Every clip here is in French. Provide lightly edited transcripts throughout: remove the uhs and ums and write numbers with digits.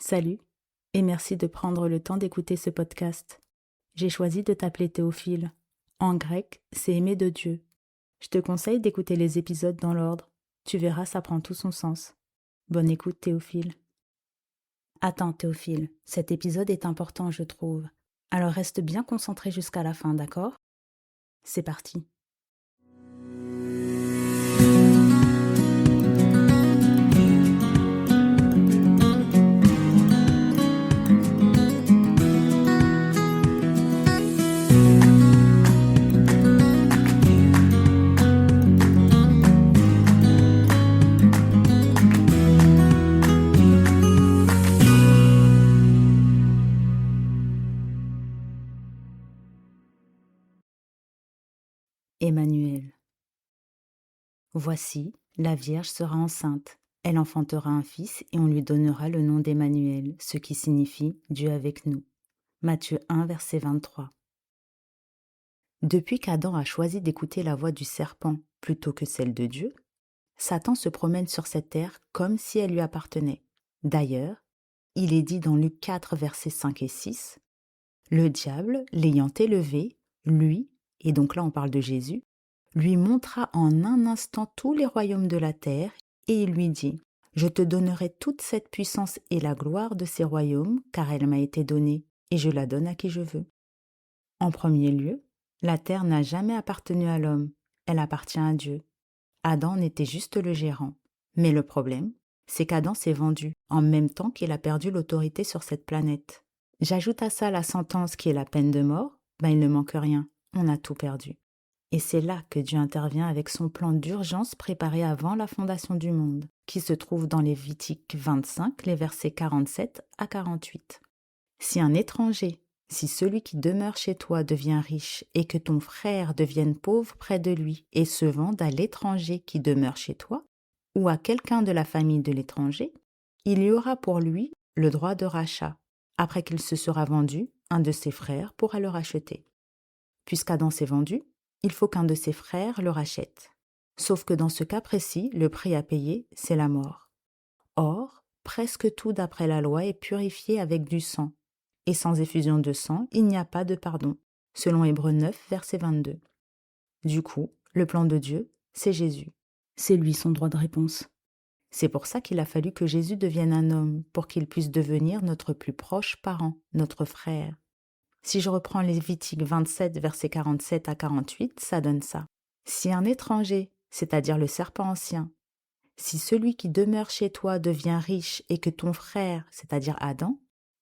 Salut et merci de prendre le temps d'écouter ce podcast. J'ai choisi de t'appeler Théophile. En grec, c'est aimer de Dieu. Je te conseille d'écouter les épisodes dans l'ordre. Tu verras, ça prend tout son sens. Bonne écoute, Théophile. Attends, Théophile, cet épisode est important, je trouve. Alors reste bien concentré jusqu'à la fin, d'accord? C'est parti. Emmanuel. Voici, la Vierge sera enceinte. Elle enfantera un fils et on lui donnera le nom d'Emmanuel, ce qui signifie Dieu avec nous. Matthieu 1, verset 23. Depuis qu'Adam a choisi d'écouter la voix du serpent plutôt que celle de Dieu, Satan se promène sur cette terre comme si elle lui appartenait. D'ailleurs, il est dit dans Luc 4, versets 5 et 6, « Le diable, l'ayant élevé, lui, et donc là on parle de Jésus, lui montra en un instant tous les royaumes de la terre, et il lui dit, « Je te donnerai toute cette puissance et la gloire de ces royaumes, car elle m'a été donnée, et je la donne à qui je veux. » En premier lieu, la terre n'a jamais appartenu à l'homme, elle appartient à Dieu. Adam en était juste le gérant. Mais le problème, c'est qu'Adam s'est vendu, en même temps qu'il a perdu l'autorité sur cette planète. J'ajoute à ça la sentence qui est la peine de mort, il ne manque rien, on a tout perdu. Et c'est là que Dieu intervient avec son plan d'urgence préparé avant la fondation du monde, qui se trouve dans Lévitique 25, les versets 47 à 48. Si un étranger, si celui qui demeure chez toi devient riche et que ton frère devienne pauvre près de lui et se vende à l'étranger qui demeure chez toi, ou à quelqu'un de la famille de l'étranger, il y aura pour lui le droit de rachat. Après qu'il se sera vendu, un de ses frères pourra le racheter. Puisqu'Adam s'est vendu, il faut qu'un de ses frères le rachète. Sauf que dans ce cas précis, le prix à payer, c'est la mort. Or, presque tout d'après la loi est purifié avec du sang. Et sans effusion de sang, il n'y a pas de pardon, selon Hébreux 9, verset 22. Du coup, le plan de Dieu, c'est Jésus. C'est lui son droit de réponse. C'est pour ça qu'il a fallu que Jésus devienne un homme, pour qu'il puisse devenir notre plus proche parent, notre frère. Si je reprends Lévitique 27, versets 47 à 48, ça donne ça. Si un étranger, c'est-à-dire le serpent ancien, si celui qui demeure chez toi devient riche et que ton frère, c'est-à-dire Adam,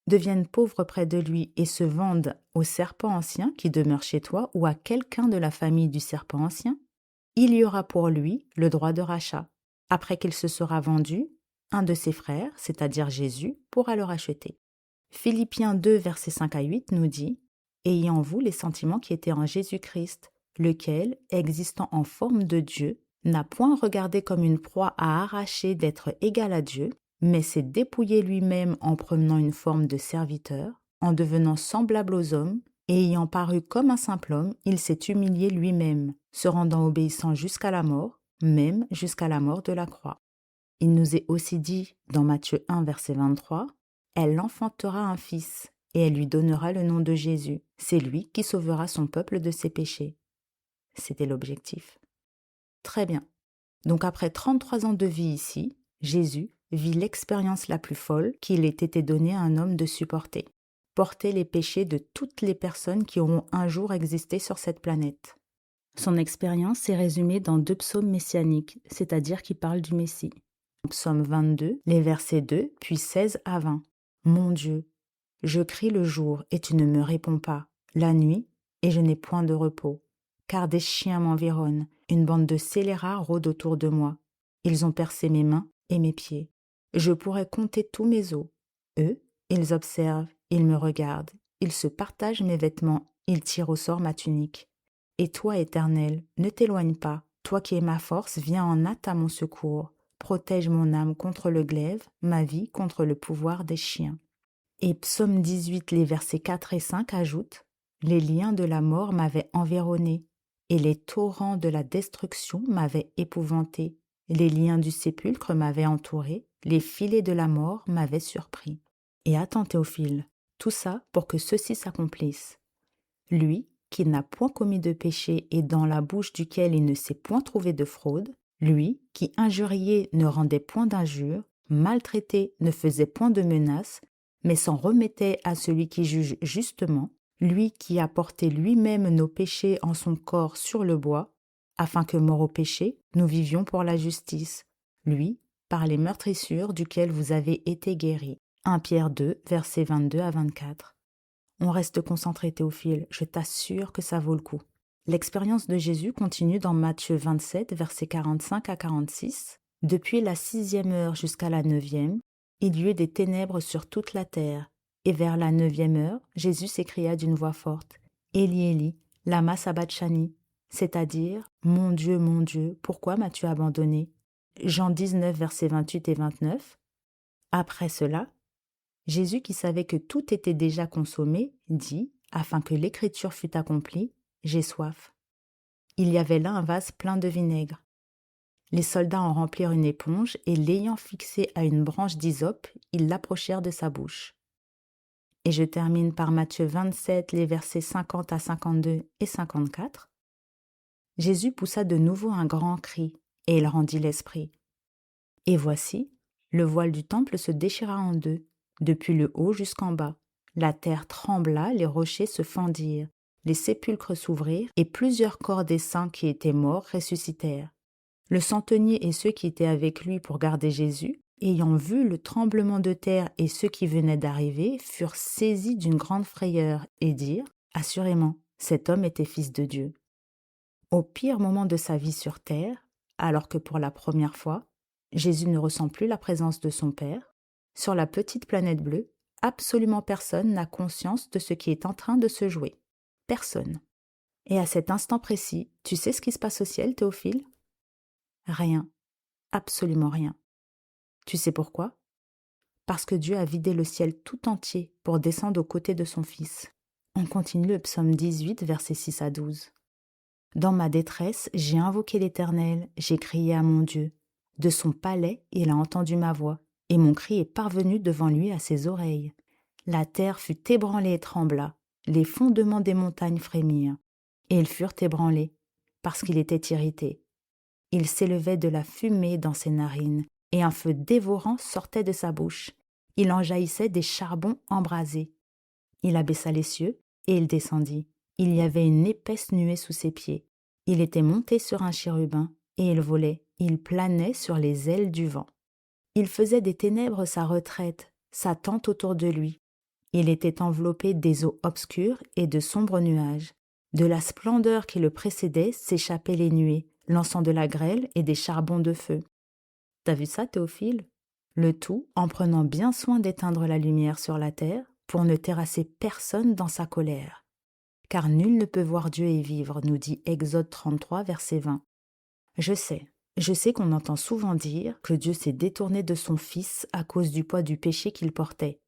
devienne pauvre près de lui et se vende au serpent ancien qui demeure chez toi ou à quelqu'un de la famille du serpent ancien, il y aura pour lui le droit de rachat. Après qu'il se sera vendu, un de ses frères, c'est-à-dire Jésus, pourra le racheter. Philippiens 2, versets 5 à 8 nous dit « Ayez en vous les sentiments qui étaient en Jésus-Christ, lequel, existant en forme de Dieu, n'a point regardé comme une proie à arracher d'être égal à Dieu, mais s'est dépouillé lui-même en prenant une forme de serviteur, en devenant semblable aux hommes, et ayant paru comme un simple homme, il s'est humilié lui-même, se rendant obéissant jusqu'à la mort, même jusqu'à la mort de la croix. » Il nous est aussi dit dans Matthieu 1, verset 23, « Elle enfantera un fils, et elle lui donnera le nom de Jésus. C'est lui qui sauvera son peuple de ses péchés. » C'était l'objectif. Très bien. Donc après 33 ans de vie ici, Jésus vit l'expérience la plus folle qu'il ait été donné à un homme de supporter. Porter les péchés de toutes les personnes qui auront un jour existé sur cette planète. Son expérience est résumée dans 2 psaumes messianiques, c'est-à-dire qui parlent du Messie. Psaume 22, les versets 2, puis 16 à 20. « Mon Dieu, je crie le jour et tu ne me réponds pas, la nuit et je n'ai point de repos. Car des chiens m'environnent, une bande de scélérats rôde autour de moi. Ils ont percé mes mains et mes pieds. Je pourrais compter tous mes os. Eux, ils observent, ils me regardent, ils se partagent mes vêtements, ils tirent au sort ma tunique. Et toi, Éternel, ne t'éloigne pas. Toi qui es ma force, viens en hâte à mon secours. Protège mon âme contre le glaive, ma vie contre le pouvoir des chiens. » Et Psaume 18, les versets 4 et 5 ajoutent « Les liens de la mort m'avaient environné, et les torrents de la destruction m'avaient épouvanté. Les liens du sépulcre m'avaient entouré, les filets de la mort m'avaient surpris. » Et attends Théophile, tout ça pour que ceci s'accomplisse. Lui, qui n'a point commis de péché et dans la bouche duquel il ne s'est point trouvé de fraude, lui, qui injurié ne rendait point d'injures, maltraité ne faisait point de menaces, mais s'en remettait à celui qui juge justement, lui qui a porté lui-même nos péchés en son corps sur le bois, afin que, mort au péché, nous vivions pour la justice, lui, par les meurtrissures duquel vous avez été guéris. 1 Pierre 2, versets 22 à 24. On reste concentré, Théophile, je t'assure que ça vaut le coup. L'expérience de Jésus continue dans Matthieu 27, versets 45 à 46. Depuis la 6e heure jusqu'à la 9e, il y eut des ténèbres sur toute la terre. Et vers la 9e heure, Jésus s'écria d'une voix forte, Élie, Élie, lama sabachthani, c'est-à-dire, mon Dieu, pourquoi m'as-tu abandonné? Jean 19, versets 28 et 29. Après cela, Jésus, qui savait que tout était déjà consommé, dit, afin que l'écriture fût accomplie, « J'ai soif ». Il y avait là un vase plein de vinaigre. Les soldats en remplirent une éponge et l'ayant fixée à une branche d'hysope, ils l'approchèrent de sa bouche. Et je termine par Matthieu 27, les versets 50 à 52 et 54. Jésus poussa de nouveau un grand cri, et il rendit l'esprit. Et voici, le voile du temple se déchira en deux, depuis le haut jusqu'en bas. La terre trembla, les rochers se fendirent, les sépulcres s'ouvrirent, et plusieurs corps des saints qui étaient morts ressuscitèrent. Le centenier et ceux qui étaient avec lui pour garder Jésus, ayant vu le tremblement de terre et ceux qui venaient d'arriver, furent saisis d'une grande frayeur et dirent, « Assurément, cet homme était fils de Dieu. » Au pire moment de sa vie sur terre, alors que pour la première fois, Jésus ne ressent plus la présence de son Père, sur la petite planète bleue, absolument personne n'a conscience de ce qui est en train de se jouer. Personne. Et à cet instant précis, tu sais ce qui se passe au ciel, Théophile? Rien. Absolument rien. Tu sais pourquoi? Parce que Dieu a vidé le ciel tout entier pour descendre aux côtés de son Fils. On continue le psaume 18, versets 6 à 12. Dans ma détresse, j'ai invoqué l'Éternel, j'ai crié à mon Dieu. De son palais, il a entendu ma voix, et mon cri est parvenu devant lui à ses oreilles. La terre fut ébranlée et trembla, les fondements des montagnes frémirent, et ils furent ébranlés, parce qu'il était irrité. Il s'élevait de la fumée dans ses narines, et un feu dévorant sortait de sa bouche. Il en jaillissait des charbons embrasés. Il abaissa les cieux, et il descendit. Il y avait une épaisse nuée sous ses pieds. Il était monté sur un chérubin, et il volait, il planait sur les ailes du vent. Il faisait des ténèbres sa retraite, sa tente autour de lui. Il était enveloppé des eaux obscures et de sombres nuages. De la splendeur qui le précédait s'échappaient les nuées, lançant de la grêle et des charbons de feu. T'as vu ça, Théophile? Le tout en prenant bien soin d'éteindre la lumière sur la terre pour ne terrasser personne dans sa colère. Car nul ne peut voir Dieu et vivre, nous dit Exode 33, verset 20. Je sais qu'on entend souvent dire que Dieu s'est détourné de son Fils à cause du poids du péché qu'il portait.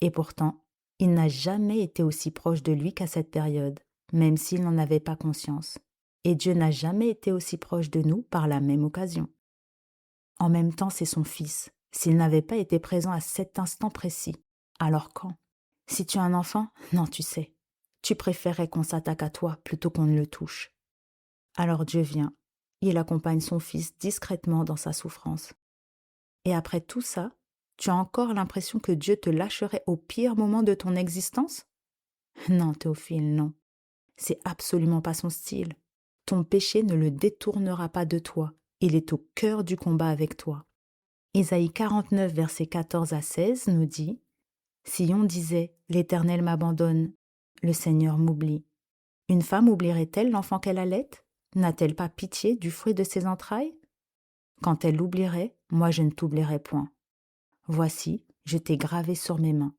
Et pourtant, il n'a jamais été aussi proche de lui qu'à cette période, même s'il n'en avait pas conscience. Et Dieu n'a jamais été aussi proche de nous par la même occasion. En même temps, c'est son Fils. S'il n'avait pas été présent à cet instant précis, alors quand? Si tu as un enfant, non, tu sais. Tu préférerais qu'on s'attaque à toi plutôt qu'on ne le touche. Alors Dieu vient. Il accompagne son Fils discrètement dans sa souffrance. Et après tout ça, tu as encore l'impression que Dieu te lâcherait au pire moment de ton existence? Non, Théophile, non. C'est absolument pas son style. Ton péché ne le détournera pas de toi. Il est au cœur du combat avec toi. Ésaïe 49, versets 14 à 16 nous dit « Si on disait « L'Éternel m'abandonne, le Seigneur m'oublie », une femme oublierait-elle l'enfant qu'elle allait? N'a-t-elle pas pitié du fruit de ses entrailles? Quand elle l'oublierait, moi je ne t'oublierai point. Voici, je t'ai gravé sur mes mains.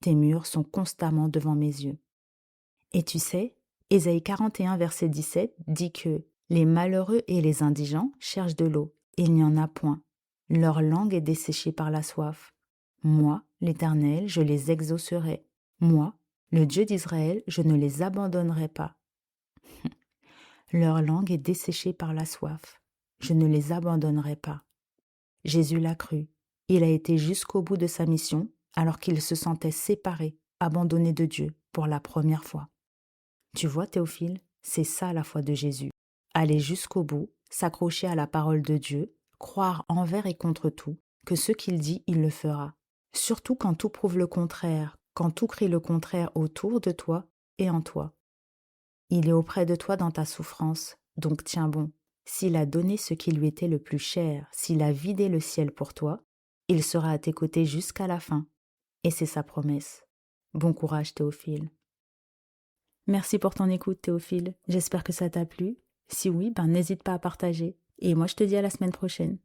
Tes murs sont constamment devant mes yeux. » Et tu sais, Ésaïe 41, verset 17 dit que les malheureux et les indigents cherchent de l'eau, et il n'y en a point. Leur langue est desséchée par la soif. Moi, l'Éternel, je les exaucerai. Moi, le Dieu d'Israël, je ne les abandonnerai pas. Leur langue est desséchée par la soif. Je ne les abandonnerai pas. Jésus l'a cru. Il a été jusqu'au bout de sa mission, alors qu'il se sentait séparé, abandonné de Dieu pour la première fois. Tu vois, Théophile, c'est ça la foi de Jésus. Aller jusqu'au bout, s'accrocher à la parole de Dieu, croire envers et contre tout, que ce qu'il dit, il le fera. Surtout quand tout prouve le contraire, quand tout crie le contraire autour de toi et en toi. Il est auprès de toi dans ta souffrance, donc tiens bon. S'il a donné ce qui lui était le plus cher, s'il a vidé le ciel pour toi, il sera à tes côtés jusqu'à la fin. Et c'est sa promesse. Bon courage, Théophile. Merci pour ton écoute, Théophile. J'espère que ça t'a plu. Si oui, n'hésite pas à partager. Et moi, je te dis à la semaine prochaine.